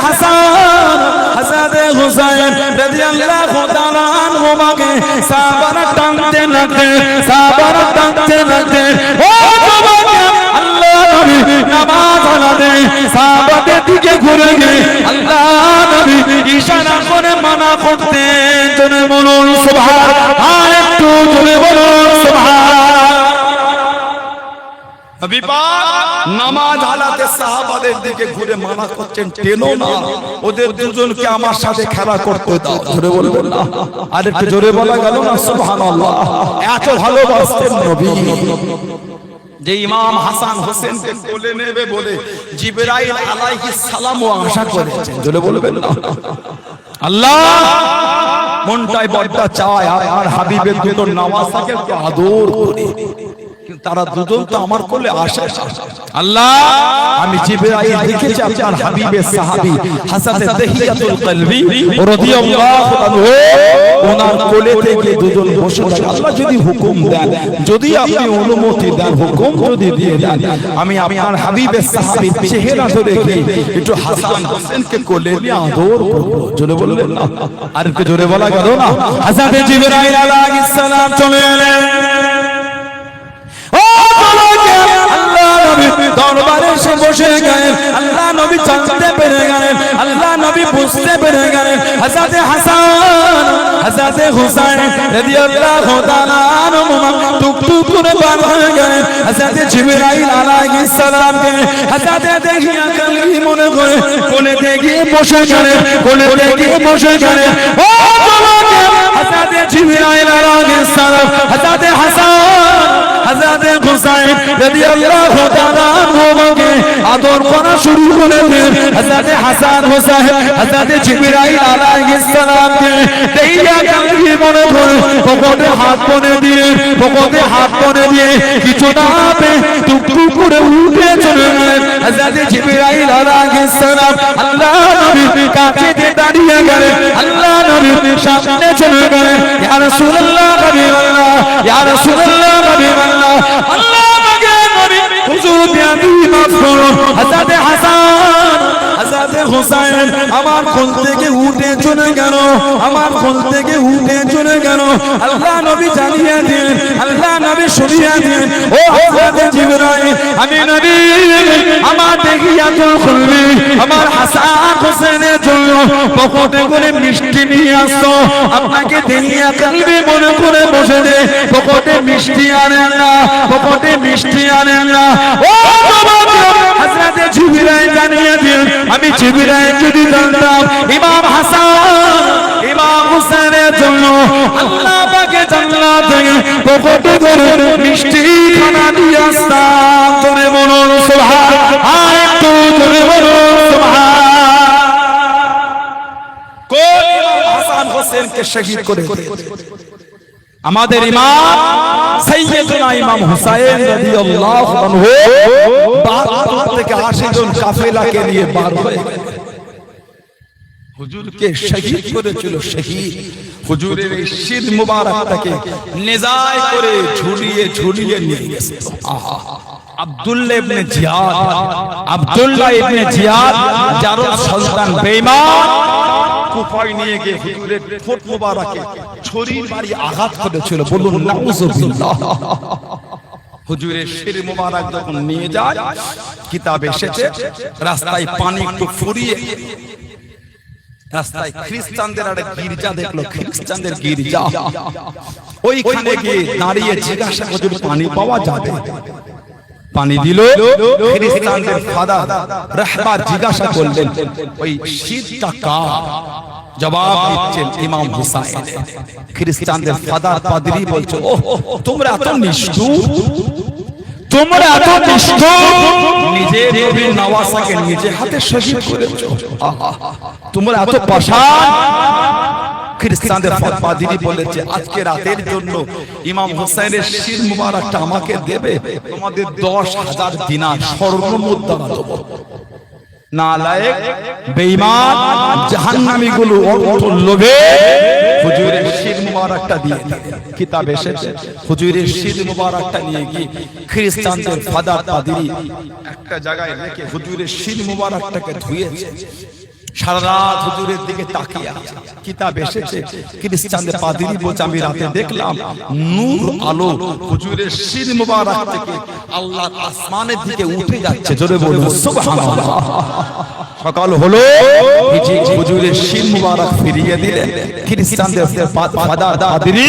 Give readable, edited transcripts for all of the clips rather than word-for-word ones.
হাসান হযরতে হুসাইন রাদিয়াল্লাহু তাআলা আনহুমাকে সাহাবারা টানতে লাগতে ও বাবা আল্লাহ নবী নামাজ আলাদে সাহাবাদের দিকে ঘুরে গিয়ে আল্লাহ নবী ইশারা করে মানা করতেন। জোরে বলুন সুবহান, আর একটু জোরে বলুন সুবহান। নবী পাক নামাজ আলাদে সাহাবাদের দিকে ঘুরে মানা করছেন, টেনো না, ওদের দুজনকে আমার সাথে খেলা করতে দাও। জোরে বলবেন না, আর একটু জোরে বলা গেল না সুবহানাল্লাহ। এত ভালোবাসতেন নবী যে ইমাম হাসান হোসেনকে কোলে নেবে বলে জিবরাইল আলাইহিস সালামও আশা করেছেন। জোরে বলবেন না আল্লাহ মনটাই বড়টা চায় আর হাবিবের দুটো নওয়াসাকে আদর করে, কিন্তু তারা দুজন তো আমার কোলে আসে। আল্লাহ আমি জিবরাইল দেখেছি আপনার হাবিবের সাহাবী হযরত তাহিয়াতুল কলবি রাদিয়াল্লাহু আনহু ওনার কোলে থেকে দুজন বসে থাকে। আল্লাহ যদি হুকুম দেন, যদি আপনি অনুমতি দেন, হুকুম যদি দিয়ে দেন, আমি আপনার হাবিবের সাহাবীর চেহারা ধরে একটু হাসান হোসেনকে কোলে নিয়ে আদর করব। জোরে বলবেন না, আর একটু জোরে বলা গেল না। হযরত জিবরাইল আলাইহিস সালাম চলে এলেন, দরবারে এসে বসে গেলেন। আল্লাহ নবী জানতে পেরে গেলেন, আল্লাহ নবী বুঝতে পেরে গেলেন হযরত হাসান হযরত হুসাইন রাদিয়াল্লাহু তাআলা আনহুমা টুকটুক করে বার হয়ে গেলেন। হযরত জিবরাইল আলাইহিস সালামকে হযরত দেখিয়া কালবি মনে করে কোলেতে গিয়ে বসে গেলেন, ও বাবাকে হযরত জিবরাইল আলাইহিস সালাম হযরত হাসান হযরত হুসাইন রাদিয়াল্লাহু তাআলা আনহুমাকে আদর করা শুরু করে দিলেন। হযরত হাসান হুসাইন হযরত জিবরাইল আলাইহিস সালামকে দেইয়া কালবি মনে করে পকেটে হাত পনে দিয়ে কিছু না পে টুকটুক করে উঠে চলে গেলেন। হযরত জিবরাইল আলাইহিস সালাম আল্লাহ নবীর কাছে দাঁড়িয়ে গেলেন, আল্লাহ নবীর সামনে চলে গেলেন। ইয়া রাসূলুল্লাহ হাবিবাল্লাহ, ইয়া রাসূলুল্লাহ হাবিবাল্লাহ, আল্লাহ পাকে নবী হুজুর বিয়াদি মাফ করুন। হযরত হাসান হযরত হুসাইন আমার কোল থেকে উঠে চলে গেল, আল্লাহ নবী জানিয়ে দিলেন, আল্লাহ নবী শুনিয়ে দিলেন, ও হযরত জিবরাইল আমি নবী আমার দেখিয়াতুল কলবি আমার হাসান হোসেনের জন্য পকেটে করে মিষ্টি নিয়ে আসতো, আপনাকে দেখিয়া কালবি মনে করে বসে দে, পকেটে মিষ্টি আনেন না। ও বাবা হযরত জিবরাইল জানিয়ে দিলেন, আমি জিবরাইল যদি জানতাম ইমাম হাসান ইমাম হোসেনের জন্য আল্লাহ পাকে জান্নাত থেকে পকেটে করে মিষ্টি খানা দিয়ে আসতাম। জোরে বলুন সুবহান, আর একটু জোরে বলুন সুবহান। কোন ইমাম হাসান হোসেনকে শহীদ করে আমাদের ইমাম সাইয়্যিদুনা ইমাম হুসাইন রাদিয়াল্লাহু আনহু ৭২ থেকে ৮০ জন কাফেলাকে নিয়ে বার হয়ে হুজুরকে শহীদ করেছিল। শহীদ হুজুরের এই শির মুবারকটাকে নেজায় করে ঝুলিয়ে নিয়ে গেছে। আব্দুল্লাহ ইবনে জিয়াদ জারদ সুলতান বেঈমান কুফায় নিয়ে গিয়ে হুজুরের ঠোঁট মুবারকে ছুরির বাড়ি আঘাত করেছিল। বলুন নাউযুবিল্লাহ। হুজুরের শির মুবারক যখন নিয়ে যায়, কিতাবে এসেছে রাস্তায় পানি একটু ফুরিয়ে রাস্তায় খ্রিস্টানদের একটা গির্জা দেখলো, খ্রিস্টানদের গির্জা, ওইখানে গিয়ে দাঁড়িয়ে জিজ্ঞাসা করল পানি পাওয়া যাবে? পানি দিল। খ্রিস্টানদের ফাদার রাহবার জিজ্ঞাসা করলেন ওই শীতটা কার? জবাব দিচ্ছেন ইমাম হুসাইন। খ্রিস্টানদের ফাদার পাদ্রী বলছে, ও তোমরা এত নিষ্ঠুর, নিজের নবীর নওয়াসাকে নিজে হাতে শহীদ করেছো, তোমরা এত পাষাণ। খ্রিস্টানদের পাদ্রী বলেছে, আজকে রাতের জন্য ইমাম হুসাইনের শির মুবারকটা আমাকে দেবে, তোমাদের ১০,০০০ দিনার স্বর্ণ মুদ্রা দেব। নালায়েক বেঈমান জাহান্নামীগুলো লোভে হুজুরের শির মুবারকটা দিয়ে কিতাবে এসেছে। হুজুরের শির মুবারকটা নিয়ে গিয়ে খ্রিস্টানদের ফাদার পাদ্রী একটা জায়গায় রেখে হুজুরের শির মুবারকটাকে ধুয়েছে। সারা রাত হুজুরের দিকে তাকিয়ে আছে। কিতাব এসেছে, খ্রিস্টানদের পাদ্রী বলছে আমি রাতে দেখলাম নূর আলো হুজুরের শির মোবারক থেকে আল্লাহর আসমানের দিকে উঠে যাচ্ছে। জোরে বলুন সুবহানাল্লাহ। সকাল হলো, হুজুরের শির মোবারক ফিরিয়ে দিলেন। খ্রিস্টানদের ফাদার পাদ্রী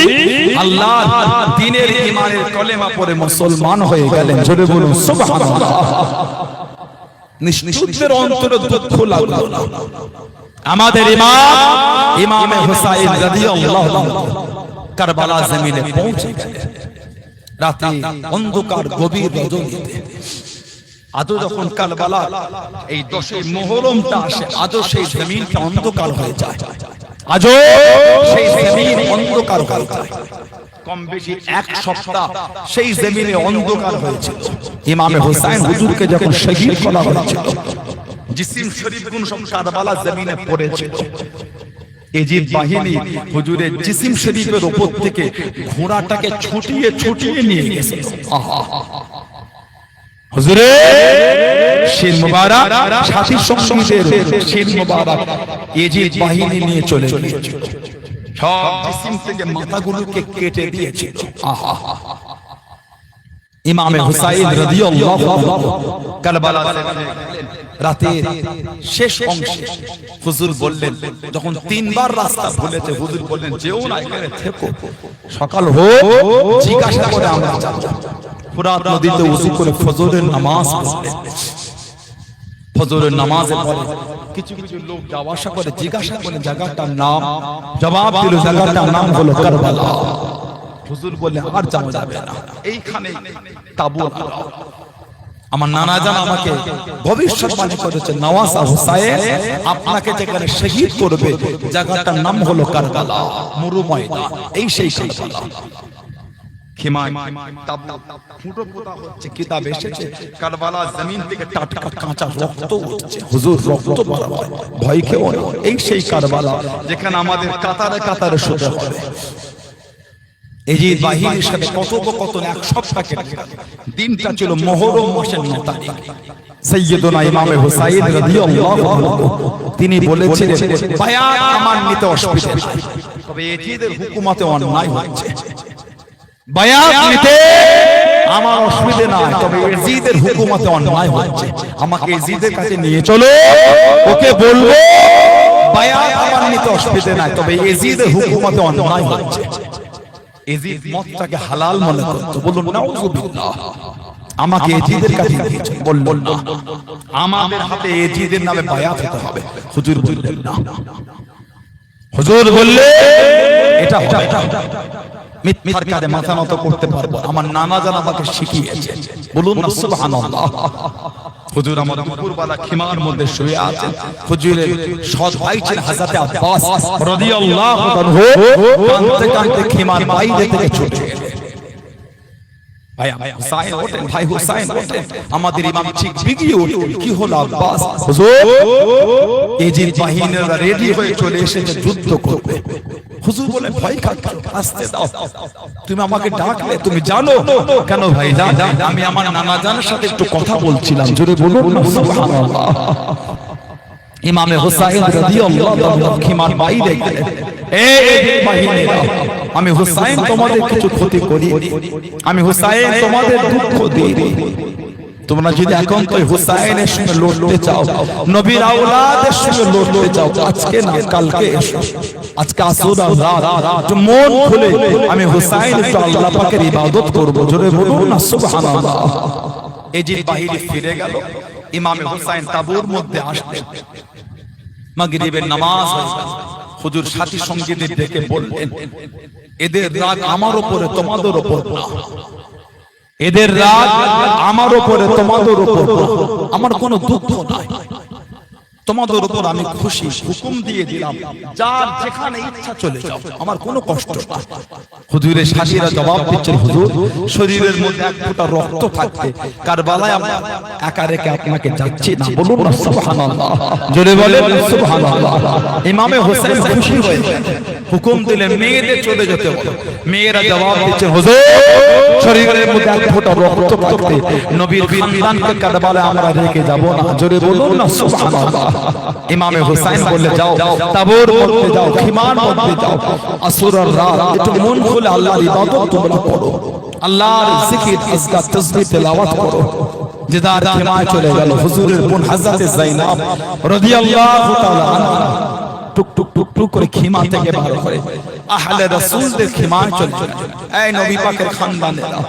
আল্লাহ দ্বীনের ঈমানের কলেমা পড়ে মুসলমান হয়ে গেলেন। জোরে বলুন সুবহানাল্লাহ। নিশ্চুদের অন্তরে দুঃখ লাগলো না। আমাদের ইমাম হুসাইন রাদিয়াল্লাহু আনহু কারবালা জমিনে পৌঁছে গেলেন। রাতে অন্ধকার গভীর রজনীতে আজও যখন কারবালা এই 10 মুহররমটা আসে, আজও সেই জমিনটা অন্ধকার হয়ে যায়। আজও সেই জমিন অন্ধকার হয়ে যায়। কম বেশি এক সপ্তাহ সেই জমিনে অন্ধকার হয়েছিল। ইমাম হুসাইন হুজুরকে যখন শহীদ করা হয়েছিল, জিসিম শরীফগুলো সব কারবালা জমিনে পড়েছিল। এজিদ বাহিনী হুজুরের জিসিম শরীফের উপর থেকে ঘোড়াটাকে ছুটিয়ে ছুটিয়ে নিয়ে গেছে। হুজুরের শির মোবারক সাথী সঙ্গীদের শির মোবারক এজিদ বাহিনী নিয়ে চলে গিয়েছে। সব জিসিম থেকে মাথাগুলোকে কেটে দিয়েছে। ইমাম হুসাইন রাদিয়াল্লাহু আনহু কারবালা রাতের শেষ অংশে হুজুর বললেন, যখন 3 বার রাস্তা ভুলেছে, হুজুর বললেন যেও না, এখানে থেকো, সকাল হোক জিজ্ঞাসা করে আমরা যাব। ফুরাত নদীতে ওযু করে ফজরের নামাজ পড়লেন। ফজরের নামাজে পড়ে কিছু কিছু লোক যাওয়া আসা করে, জিজ্ঞাসা করে জায়গাটার নাম, জবাব দিল জায়গাটার নাম হলো কারবালা। হুজুর বললেন আর যাওয়া যাবে না, এইখানে তাবু লাগাও। আমার নানা জান আমাকে ভবিষ্যৎবাণী করেছে, নওয়াজা হুসাইন আপনাকে যেখানে শহীদ করবে জায়গাটার নাম হলো কারবালা, মরু ময়দান। এই সেই কারবালা। খিমায় তাবু ফুটো ফুটা হচ্ছে। কিতাব এসেছে কারবালা জমিন থেকে টাটকা কাঁচা রক্ত উঠছে। হুজুর রক্ত বরাবর, ভয় কেউ না। এই সেই কারবালা যেখানে আমাদের কাতারে কাতারে শুতে হবে। এজিদ বাহিনীর সাথে কথোপকথন এক সপ্তাহ কেটে গেল। দিনটা ছিল মুহররম মাসের 9 তারিখ। সাইয়্যিদুনা ইমাম হুসাইন রাদিয়াল্লাহু আনহু তিনি বলেছিলেন, বায়াত আমার নিতে অসুবিধা নেই, তবে এজিদের হুকুমতে অন্যায় হচ্ছে। বায়াত নিতে আমার অসুবিধা নাই, তবে এজিদের হুকুমতে অন্যায় হচ্ছে। আমাকে এজিদের কাছে নিয়ে চলো, ওকে বলবো বায়াত আমার নিতে অসুবিধা নাই, তবে এজিদের হুকুমতে অন্যায় হচ্ছে। এজিদ মদটাকে হালাল মনে করত। বলুন নাউযুবিল্লাহ। আমাকে এজিদের কাছে নিয়েছে, বললেন না, আমাদের হাতে এজিদের নামে বায়াত হতে হবে। হুজুর বললেন না। হুজুর বললেন এটা হবে না, মিথ্যার কাজে মাথা নত করতে পারবো। আমার নানা জান আমাকে শিখিয়েছে। বলুন না সুবহানাল্লাহ। হুজুর আমার দুপুরবেলা খিমার মধ্যে শুয়ে আছেন। হুজুরের সৎ ভাই ছিলেন হযরত আব্বাস রাদিয়াল্লাহু আনহু, কাঁদতে কাঁদতে খিমার বাইরে থেকে ছুটে গেলেন। ভাই হুসাইন ওঠেন, ভাই হুসাইন ওঠেন। আমাদের ইমাম ঠিক বিগিয়ে উঠলেন, কি হলো আব্বাস? হুজুর এজিদ বাহিনীরা রেডি হয়ে চলে এসেছে যুদ্ধ করবে। হুজুর বলেন ভয় কাকে, আসতে দাও। তুমি আমাকে ডাকলে, তুমি জানো কেন? ভাই জান, আমি আমার নানা জানের সাথে একটু কথা বলছিলাম। জোরে বলুন না সুবহানাল্লাহ। ইমাম হুসাইন রাদিয়াল্লাহু আনহু খিমার বাইরে গেলেন। এই বাহিনীরা, আমি হুসাইন তোমাদের কিছু ক্ষতি করি, আমি হুসাইন তোমাদের দুঃখ দিই। তোমরা যদি একান্তই হুসাইনের সঙ্গে লড়তে চাও, নবীর আওলাদের সঙ্গে লড়তে চাও, আজকে না কালকে এসো। আজকে আসুন রাত মন খুলে আমি হুসাইন একটু আল্লাহ পাকের ইবাদত করব। জোরে বলুন না সুবহানাল্লাহ। এজিদ বাহিনী ফিরে গেল। ইমাম হুসাইন তাবুর মধ্যে আসলেন। মাগরিবের নামাজ হয়ে গেল। হুজুর সাথী সঙ্গীদের ডেকে বললেন, এদের রাগ আমার উপরে, তোমাদের উপর না। এদের রাগ আমার উপরে, তোমাদের উপর না। আমার কোনো দুঃখ নাই, তোমাদের উপর আমি খুশি। হুকুম দিয়ে দিলাম, যার যেখানে ইচ্ছা চলে যাও, আমার কোনো কষ্ট না। হুজুরের সাথীরা জবাব দিচ্ছেন, হুজুর শরীরের মধ্যে এক ফোঁটা রক্ত থাকতে কারবালায় আমরা একা রেখে আপনাকে যাচ্ছি না। বলুন না সুবহানাল্লাহ। জোরে বলেন সুবহানাল্লাহ। ইমামে হোসেন খুশি হয়ে হুকুম দিলেন, মেয়েদের চলে যেতে বলো। মেয়েরা জবাব দিচ্ছেন, হুজুর শরীরের মধ্যে এক ফোঁটা রক্ত থাকতে নবীর খানদানকে কারবালায় আমরা রেখে যাব না। জোরে বলুন না সুবহানাল্লাহ। ইমামে হুসাইন বলে যাও তাবুর মধ্যে যাও, খিমার মধ্যে যাও, আসরের রাত একটু মন খুলে আল্লাহর ইবাদত তোমরা করো, আল্লাহর জিকির আজকার তাসবিহ তেলাওয়াত করো। জিদার খিমায় চলে গেল হুজুরের বোন হযরত যায়েনব রাদিয়াল্লাহু তাআলা আনহা, টুক টুক টুক টুক করে খিমা থেকে বার করে আহলে রাসূলদের খিমায় চলে গেল। এই নবী পাকের খানদানেরা,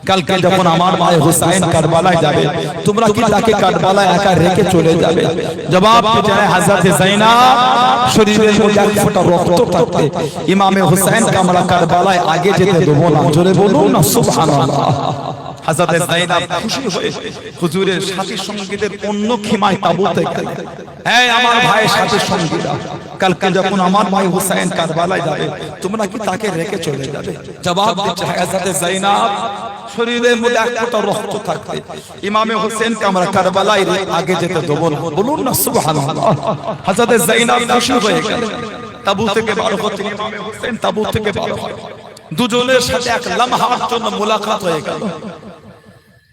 কালকে যখন আমার ভাই হুসাইন কারবালায় যাবে, তোমরা কি তাকে কারবালায় একা রেখে চলে যাবে? জবাব দিতে হযরত যায়েনব শরীরের মধ্যে এক ফোঁটা রক্ত থাকতে ইমামে হুসাইনকে আমরা কারবালায় আগে যেতে দেব না। জোরে বলুন না সুবহানাল্লাহ। হযরত যায়েনব খুশি হয়ে হুজুরের সাথী সঙ্গীদের অন্য খিমায় তাবুতে গেলেন। এই আমার ভাইয়ের সাথী সঙ্গীরা, কালকে যখন আমার ভাই হুসাইন কারবালায় যাবে, তোমরা কি তাকে রেখে চলে যাবে? জবাব দিতে হযরত যায়েনব শরীরের মধ্যে এক ফোঁটা রক্ত থাকতে ইমামে হুসাইনকে আমরা কারবালায় আগে যেতে দেব না। বলুন না সুবহানাল্লাহ। হযরত যায়েনব খুশি হয়ে গেলেন। তাবু থেকে বার হতে ইমামে হুসাইন তাবু থেকে বার হয়, দুজনের সাথে এক লম্হার জন্য মুলাকাত হয়ে গেল।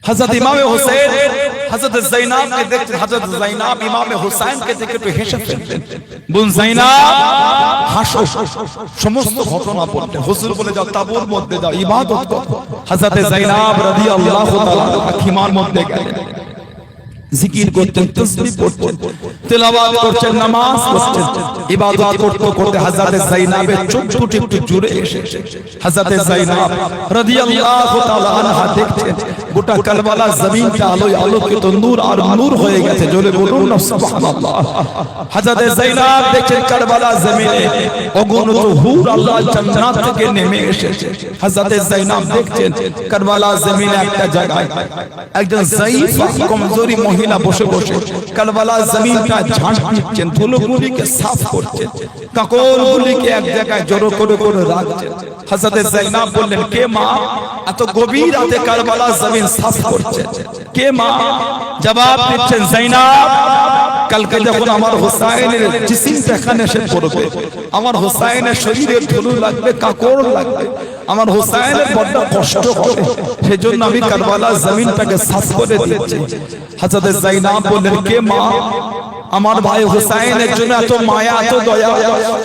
হযরত ইমামে হুসাইন হযরত যায়েনবকে দেখতে, হযরত যায়েনব ইমামে হুসাইনকে দেখে একটু হেসে ফেললেন। বোন যায়েনব হাসো, সমস্ত ঘটনা বললেন। হুজুর বলে যাও তাবুর মধ্যে যাও, ইবাদত করো। হযরত যায়েনব রাদিয়াল্লাহু তাআলা খিমার মধ্যে গেলেন, জিকির করতেন, তাসবিহ পড়তেন, তেলাওয়াত করতেন, নামাজ পড়তেন। ইবাদত করতে করতে হযরত যায়েনবের চোখ দুটো একটু জুড়ে এসেছে। হযরত যায়েনব রাদিয়াল্লাহু তাআলা আনহা দেখছেন গোটা কারবালা জমিনটা আলোয় আলোকিত, নূর আর নূর হয়ে গেছে। জোরে বলুন না সুবহানাল্লাহ। হযরত যায়েনব দেখছেন কারবালা জমিনে অগণিত হুর আল্লাহ জান্নাত থেকে নেমে এসেছে। হযরত যায়েনব দেখছেন কারবালা জমিনে একটা জায়গায় একজন যায়ীফ কমজোরি মহিলা বসে বসে কারবালা জমিনটা ঝাঁট দিচ্ছেন, ধুলোগুলিকে সাফ করছেন, কাকরগুলিকে এক জায়গায় জড়ো করে করে রাখছেন। হযরত যায়েনব বললেন, কে মা এত গভীর রাতে কারবালা জমিন সাফ করছে? কে মা? জবাব দিচ্ছেন যায়েনব, কালকে যখন আমার হুসাইনের জিসিমটা এখানে এসে পড়বে, আমার হুসাইনের শরীরে ধুলো লাগবে, কাকর লাগবে, আমার হুসাইনের বড় কষ্ট হবে, সেজন্য আমি কারবালা জমিনটাকে সাফ করে দিচ্ছি। হযরত যায়েনব বললেন, কে মা? আমার ভাই হুসাইনের জন্য এত মায়া, এত দয়া।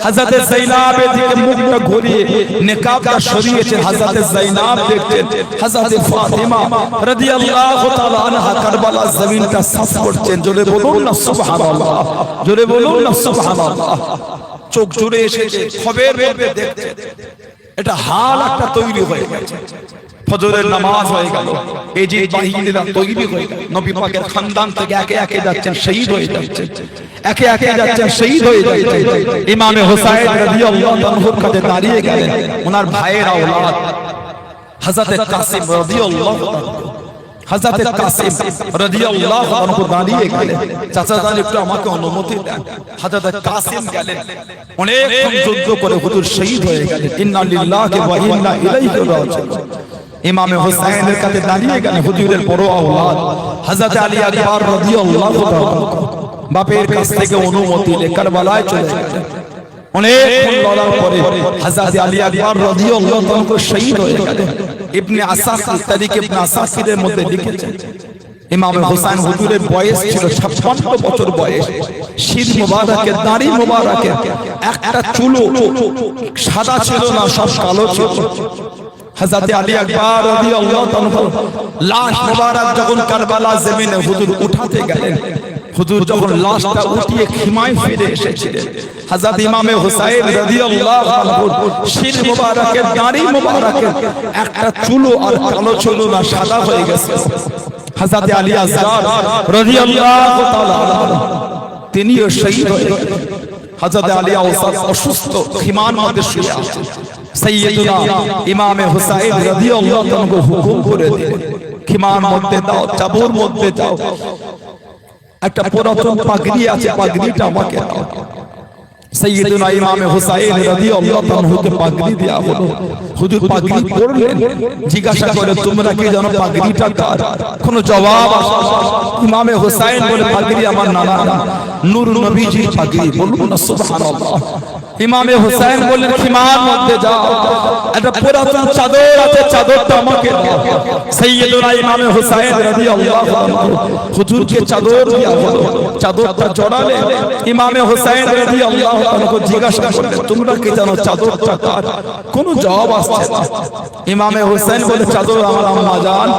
হযরত যায়েনবের দিকে মুখটা ঘুরিয়ে নিকাবটা সরিয়েছেন। হযরত যায়েনব দেখতেন হযরত ফাতিমা রাদিয়াল্লাহু তাআলা আনহা কারবালা জমিনটা সাফ করছেন। জোরে বলুন না সুবহানাল্লাহ। জোরে বলুন না সুবহানাল্লাহ। চোখ জুড়ে এসেছে, খবর মধ্যে দেখতেন এটা হাল একটা তৈরি হয়ে গেছে। ফজরের নামাজ হয়ে গেল, এজিদ বাহিনীরা তৈরি হয়ে গেল, নবী পাকের খানদান থেকে একে একে যাচ্ছেন, শহীদ হয়ে যাচ্ছেন, একে একে যাচ্ছেন, শহীদ হয়ে যাচ্ছেন। ইমামে হুসাইন রাদিয়াল্লাহু আনহুর কাছে দাঁড়িয়ে গেলেন ওনার ভাইয়ের আওলাদ হযরত কাসিম রাদিয়াল্লাহু আনহু। হযরত কাসিম রাদিয়াল্লাহু আনহু দাঁড়িয়ে গেলেন, চাচা জান একটু আমাকে অনুমতি দেন। হযরত কাসিম গেলেন, অনেক যুদ্ধ করে হুজুর শহীদ হয়ে গেলেন। ইন্না লিল্লাহি ওয়া ইন্না ইলাইহি রাজিউন। ইমামে হুসাইনের কাছে দাঁড়িয়ে গেলেন হুজুরের বড় আওলাদ হযরত আলী আকবর রাদিয়াল্লাহু তাআলা, বাপের কাছ থেকে অনুমতি নিয়ে কারবালায় চলে গেলেন। অনেক লড়ার পরে হযরত আলী আকবর রাদিয়াল্লাহু তাআলা শহীদ হয়ে গেলেন। ইবনে আসাকির, তারিখ ইবনে আসাকিরের মধ্যে লিখেছেন ইমামে হুসাইন হুজুরের বয়স ছিল 56 বছর বয়স। শির মোবারকের, দাড়ি মোবারকের একটা চুল সাদা ছিল না, সব কালো ছিল। হযরত আলী আকবর রাদিয়াল্লাহু তাআলা লাশ মোবারক যখন কারবালা জমিনে হুজুর উঠাতে গেলেন, হুজুর যখন লাশটা উঠিয়ে খিমায় ফিরে এসেছিলেন, হযরত ইমামে হুসাইন রাদিয়াল্লাহু আনহু শির মোবারকের, দাড়ি মোবারকের একটা চুল আর কালো ছিল না, সাদা হয়ে গেছে। হযরত আলী আসগার রাদিয়াল্লাহু তাআলা তিনিও শহীদ হয়ে গেলেন। হযরত আলী অসুস্থ, খিমার মধ্যে শুয়ে আছেন। সাইয়্যিদুনা ইমামে হুসাইন রাদিয়াল্লাহু তাআলা হুকুম করে দিলেন, খিমার মধ্যে দাও, চাবুর মধ্যে দাও, একটা পুরাতন পাগড়ি আছে, পাগড়িটা আমাকে দাও। সাইয়্যিদুনা ইমামে হুসাইন রাদিয়াল্লাহু তাআলাকে পাগড়ি দেয়া হলো। হুজুর পাগড়ি পরলেন, জিজ্ঞাসা করে তোমরা কি জানো পাগড়িটা কার? কোনো জবাব আসে না। ইমামে হুসাইন বলে পাগড়ি আমার নানা নূর নবীজির পাগড়ি। বলুন না সুবহানাল্লাহ। ইমামে হুসাইন বললেন খিমার মধ্যে যাও, একটা পুরাতন চাদর আছে, চাদরটা আমাকে দাও। সাইয়্যিদুনা ইমামে হুসাইন রাদিয়াল্লাহু আনহু হুজুরকে চাদর দেয়া হলো, চাদরটা জড়ালে ইমামে হুসাইন রাদিয়াল্লাহু আনহু জিজ্ঞাসা করলেন তোমরা কি জানো চাদরটা কার? কোনো জবাব আসছে না। ইমামে হুসাইন বলে চাদর আমার আম্মা জান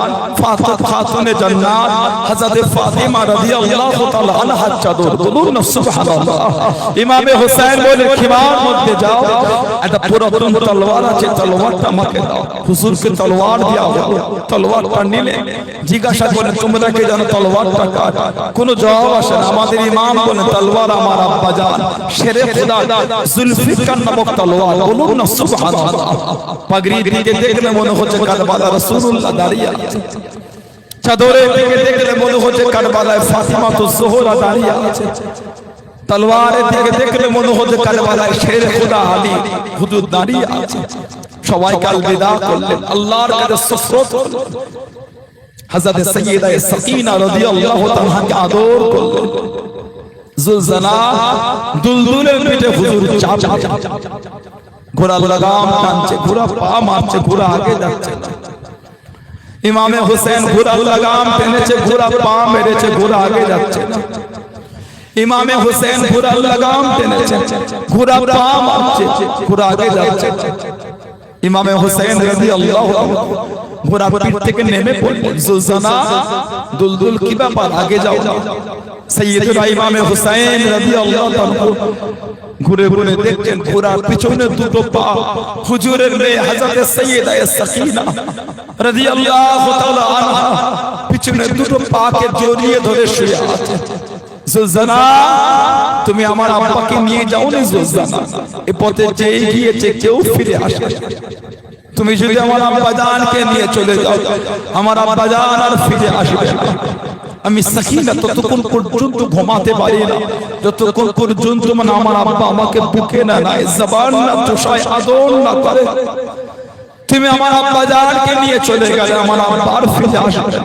খাতুনে জান্নাত হযরত ফাতিমা রাদিয়াল্লাহু তাআলা আনহার চাদর। বলুন না সুবহানাল্লাহ। ইমামে হুসাইন বলে খিমার মধ্যে যাও, একটা পুরাতন তলোয়ার আছে, তলোয়ারটা আমাকে দাও। হুজুরকে তলোয়ার দেয়া হলো, তলোয়ারটা নিলে জিজ্ঞাসা করে তোমরা কি জানো তলোয়ারটা কার? কোনো জবাব আসে না। আমাদের ইমাম বলে তলোয়ার আমার আব্বা জান শেরে খুদা জুলফিকার নামক তলোয়ার। বলুন না সুবহানাল্লাহ। পাগড়ি দিকে দেখলে মনে হচ্ছে কারবালা রাসূলুল্লাহ দাঁড়িয়ে আছে, চাদরের দিকে দেখলে মনে হচ্ছে কারবালায় ফাতিমা তো জোহরা দাঁড়িয়ে আছে, তলোয়ারের দিকে দেখলে মনে হচ্ছে কারবালায় শেরে খুদা আলী হুজুর দাঁড়িয়ে আছে। সবাই কাল বিদা করলেন, আল্লাহর কাছে সুফরত করলেন, হযরত সাইয়্যিদা সাকিনা রাদিয়াল্লাহু তাআলাকে আদর করলেন। জুলজানা দুলদুলের পিঠে হুজুর চাপ, ঘোড়া লাগাম টানছে, ঘোড়া পা মারছে, ঘোড়া আগে যাচ্ছে না। ইমামে হুসেন ঘোড়া লাগাম টেনেছে, ঘোড়া পা মেরেছে, ঘোড়া আগে যাচ্ছে না। ইমামে হুসেন ঘোড়া লাগাম টেনেছে, ঘোড়া পা মারছে, ঘোড়া আগে যাচ্ছে না। ইমামে হুসেন রাদিয়াল্লাহু আনহু ঘোড়া পিঠ থেকে নেমে পড়লেন। জুলজানা দুলদুল কি ব্যাপার, আগে যাও না। সাইয়্যিদুনা ইমামে হুসেন রাদিয়াল্লাহু আনহু ঘুরে ঘুরে দেখছেন ঘোড়ার পিছনে দুটো পা হুজুরের মেয়ে হযরত সাইয়্যিদা সাকিনা রাদিয়াল্লাহু তাআলা আনহা পিছনে দুটো পাকে জড়িয়ে ধরে শুয়ে আছে। জুলজানা তুমি আমার আব্বাকে নিয়ে যাও না। জুলজানা এ পথে যে গিয়েছে কেউ ফিরে আসে, তুমি যদি আমার আব্বাজানকে নিয়ে চলে যাও আমার আব্বাজান আর ফিরে আসবে না। আমি সাকিনা ততক্ষণ পর্যন্ত ঘুমাতে পারি না যতক্ষণ পর্যন্ত মানে আমার আব্বা আমাকে বুকে না নেয়, জবান না চুষায়, আদর না করে। তুমি আমার আব্বাজানকে নিয়ে চলে গেলে আমার আব্বা আর ফিরে আসবে না।